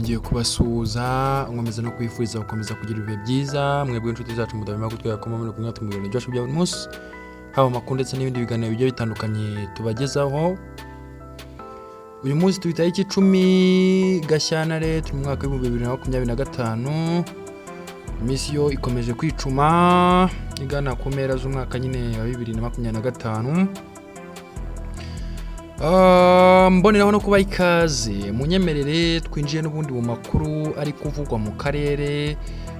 nongeye kubasuhuza nkomeza no kwifuriza gukomeza kugira ibihe byiza mwebwe inshuti zacu mudahwema kutwereka ko muri kumwe mu biganiro byacu bya buri munsi haba amakuru ndetse n'ibindi biganiro bigiye bitandukanye tubagezaho. Uyu munsi tubitaye 10 Gashyantare turi mu mwaka wa 2025. Iminsi yo ikomeje kwicuma igana ku mpera z'umwaka nyine wa 2025. Mboneraho no kuba ikaze munyemerere twinjiye n'ubundi mu makuru ari kuvugwa mu karere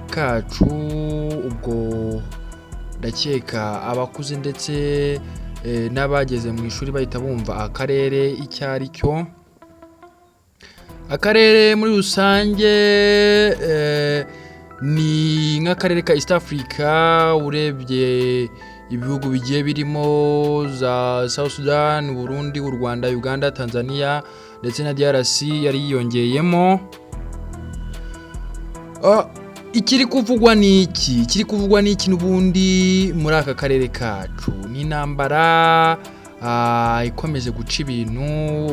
kacu. Ubwo ndakeka abakuze ndetse n'abageze mu ishuri bahita bumva akarere icyari cyo. Akarere muri rusange ni nk'akarere ka East Africa urebye ibihugu bigiye birimo za South Sudan, Burundi, u Rwanda, Uganda, Tanzania ndetse na DRC yari yiyongeyemo. Ikiri kuvugwa n'iki n'ubundi muri aka karere kacu ni intambara ikomeje guca ibintu.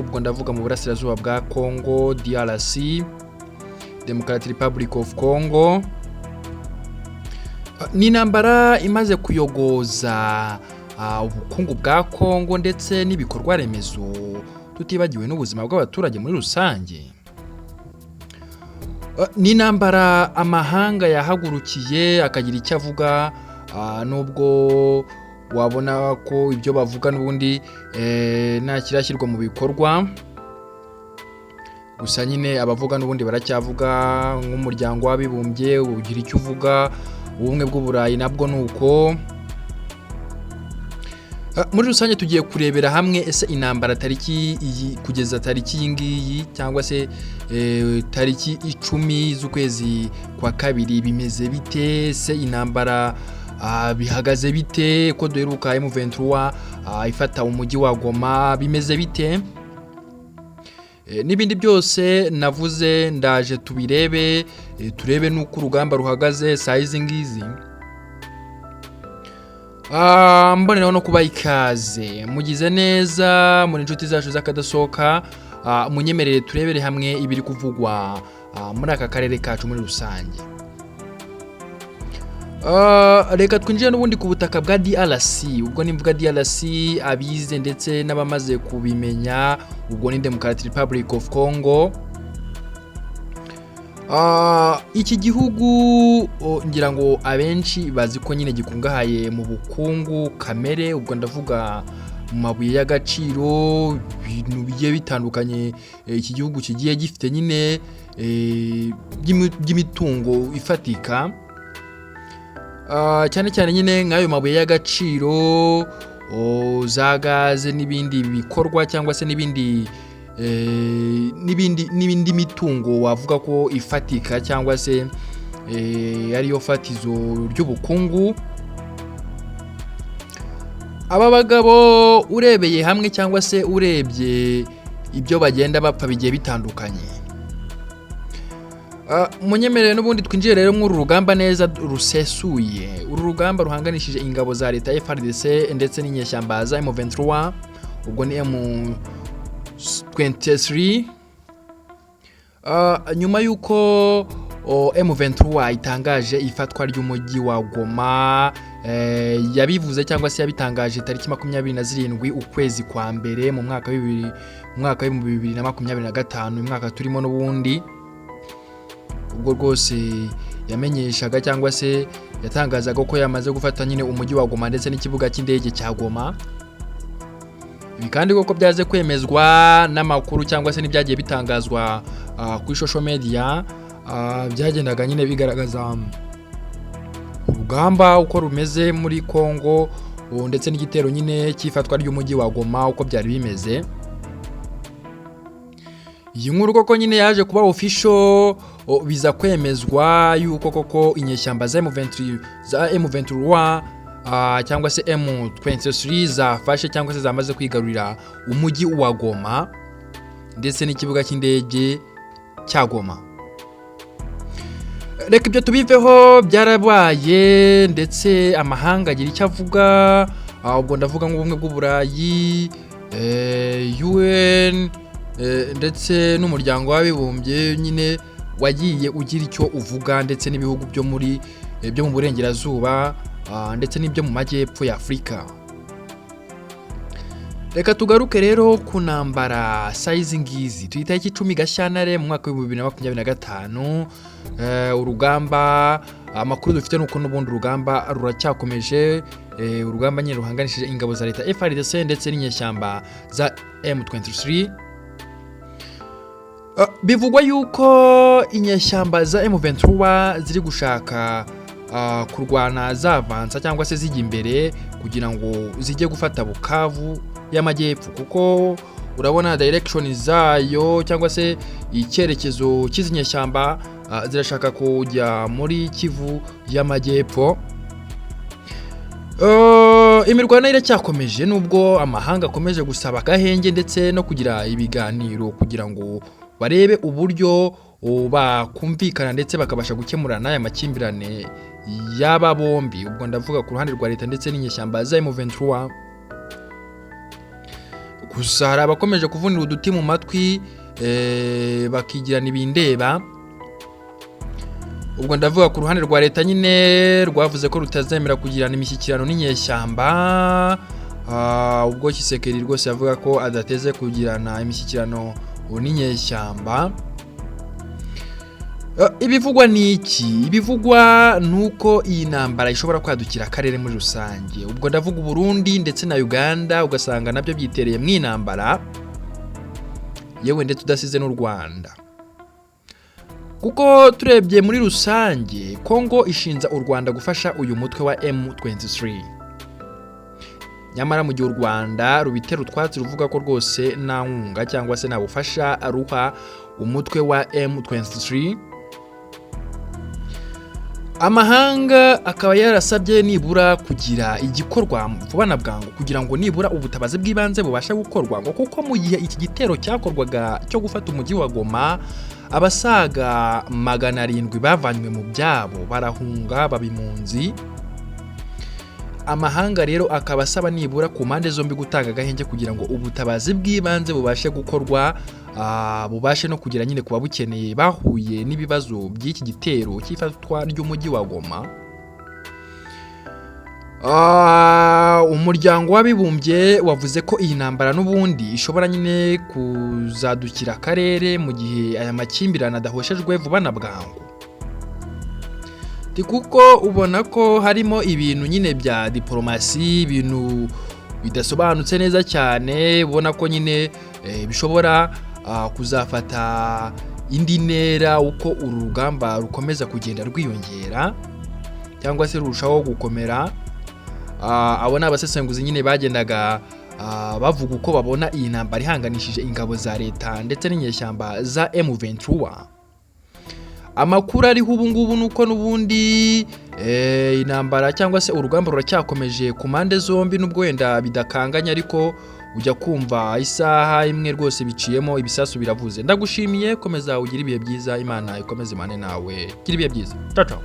Ubwo ndavuga mu burasirazuba bwa Congo, DRC, Democratic Republic of Congo. Ni intambara imaze kuyogoza ubukungu bwa Congo ndetse n'ibikorwa remezo, tutibagiwe n'ubuzima bw'abaturage muri rusange. Ni intambara amahanga yahagurukiye akagira icyo avuga, nubwo wabona ko ibyo bavuga n'ubundi nta kirashyirwa mu bikorwa. Gusa nyine abavuga n'ubundi baracyavuga, nk'umuryango w'abibumbye ugira icyo uvuga, ubumwe bw'uburayi nabwo nuko. Muri rusange tugiye kurebera hamwe ese intambara tariki iyi kugeza tariki y'ingiyi cyangwa se tariki 10 z'ukwezi kwa kabiri bimeze bite, se intambara bihagaze bite, ko duheruka M23 ifata umujyi wa Goma bimeze bite, n'ibindi byose navuze ndaje tubirebe, turebe nuko urugamba ruhagaze size ngizi. Mboneraho no kuba ikaze mugize neza muri inshuti zacu z'akadasohoka. Munyemerere turebere hamwe ibiri kuvugwa muri aka karere kacu muri rusange. Reka twinjire n'ubundi ku butaka bwa DRC. Ubwo nimvuga DRC abize ndetse n'abamaze kubimenya, ubwo ni Democratic Republic of Congo. Iki gihugu ngira ngo abenshi bazi ko nyine gikungahaye mu bukungu kamere. Ubwo ndavuga mu mabuye y'agaciro, ibintu bigiye bitandukanye iki gihugu kigiye gifite nyine by'imitungo ifatika, cyane cyane nyine nk'ayo mabuye y'agaciro, za gaze n'ibindi bikorwa cyangwa se n'ibindi mitungo wavuga ko ifatika cyangwa se ariyo fatizo ry'ubukungu. Aba bagabo urebeye hamwe cyangwa se urebye ibyo bagenda bapfa bigiye bitandukanye. Munyemerere n'ubundi twinjiye rero mu rugamba neza rusesuye. Uru rugamba ruhanganishije ingabo za leta ya Fardc ndetse n'inyeshyamba za M23. Ubwo ni M23. Nyuma yuko M23 itangaje ifatwa ry'umujyi wa Goma, yabivuze cyangwa se yabitangaje tariki 27 ukwezi kwa mbere mu mwaka wa 2025, umwaka turimo n'ubundi. Ubwo rwose yamenyeshaga cyangwa se yatangazaga ko yamaze gufata nyine umujyi wa Goma ndetse n'ikibuga cy'indege cya Goma. Ibi kandi koko byaze kwemezwa n'amakuru cyangwa se n'ibyagiye bitangazwa kuri social media, byagendaga nyine bigaragaza urugamba uko rumeze muri Congo ndetse n'igitero nyine cyifatwa ry'umujyi wa Goma uko byari bimeze. Iyi nkuru koko nyine yaje kuba official, biza kwemezwa yuko koko inyeshyamba za M23 cyangwa se M23 zafashe cyangwa se zamaze kwigarurira umujyi wa Goma ndetse n'ikibuga cy'indege cya Goma. Reka ibyo tubiveho, byarabaye ndetse amahanga agira icyo avuga. Ubwo ndavuga nk'ubumwe bw'uburayi, UN ndetse n'umuryango w'abibumbye nyine wagiye ugira icyo uvuga ndetse n'ibihugu byo mu burengerazuba ndetse n'ibyo mu majyepfo ya Afurika. Reka tugaruke rero ku ntambara size ngizi. Tuyita 10 Gashyantare mu mwaka wa 2025. Urugamba amakuru dufite nuko n'ubundi urugamba ruracyakomeje. Urugamba nyine ruhanganishije ingabo za leta Fardc ndetse n'inyeshyamba za M23. Bivugwa yuko inyeshyamba za M23 ziri gushaka kurwana zavansa cyangwa se zijya imbere kugira ngo zijye gufata Bukavu y'amajyepfo, kuko urabona direction zayo cyangwa se icyerekezo cy'izinyeshyamba zirashaka kujya muri Kivu y'amajyepfo. Imirwano iracyakomeje nubwo amahanga akomeje gusaba gahenge ndetse no kugira ibiganiro kugira ngo barebe uburyo bakumvikana ndetse bakabasha gukemurana aya makimbirane y'aba bombi. Ubwo ndavuga ku ruhande rwa leta ndetse n'inyeshyamba za M23. Gusa hari abakomeje kuvunira uduti mu matwi bakigirana ibindeba. Ubwo ndavuga ku ruhande rwa leta nyine rwavuze ko rutazemera kugirana imishyikirano n'inyeshyamba. Ubwo Kisekedi rwose yavuga ko adateze kugirana imishyikirano n'inyeshyamba. Ibivugwa ni iki? Ibivugwa nuko iyi ntambara ishobora kwadukira akarere muri rusange. Ubwo ndavuga Burundi ndetse na Uganda ugasanga nabyo byitereye mu intambara, yewe ndetse tudasize n'u Rwanda. Kuko turebye muri rusange Kongo ishinza u Rwanda gufasha uyu mutwe wa M23. Nyamara mu gihe u Rwanda rubitera utwatsi ruvuga ko rwose nta nkunga cyangwa se nta bufasha ruha umutwe wa M23. Amahanga akaba yarasabye nibura kugira igikorwa vuba na bwangu kugira ngo nibura ubutabazi bw'ibanze bubasha gukorwa, ngo kuko mu gihe iki gitero cyakorwaga cyo gufata umujyi wa Goma abasaga 700 bavanywe mu byabo barahunga babimpunzi. Amahanga rero akaba asaba nibura ku mpande zombi gutanga gahenge kugira ngo ubutabazi bw'ibanze bubashe gukorwa, bubashe no kugira nyine kuba bukeneye bahuye n'ibibazo by'iki gitero cy'ifatwa ry'umujyi wa Goma. Umuryango w'abibumbye wavuze ko iyi ntambara n'ubundi ishobora nyine kuzadukira akarere mu gihe aya makimbirane adahoshejwe vuba na bwangu. Kuko ubona ko harimo ibintu nyine bya diplomasi, ibintu bidasobanutse neza cyane, ubona ko nyine bishobora kuzafata indi ntera uko uru rugamba rukomeza kugenda rwiyongera cyangwa se rurushaho gukomera. Abo ni abasesenguzi nyine bagendaga bavuga uko babona iyi ntambara ihanganishije ingabo za leta ndetse n'inyeshyamba za M23. Amakuru ariho ubu ngubu nuko n'ubundi intambara cyangwa se urugamba ruracyakomeje ku mpande zombi, nubwo wenda bidakanganya ariko ujya kumva isaha imwe rwose biciyemo ibisasu biravuze. Ndagushimiye, komeza ugira ibihe byiza, Imana ikomeze imane nawe, gira ibihe byiza. Ciao ciao.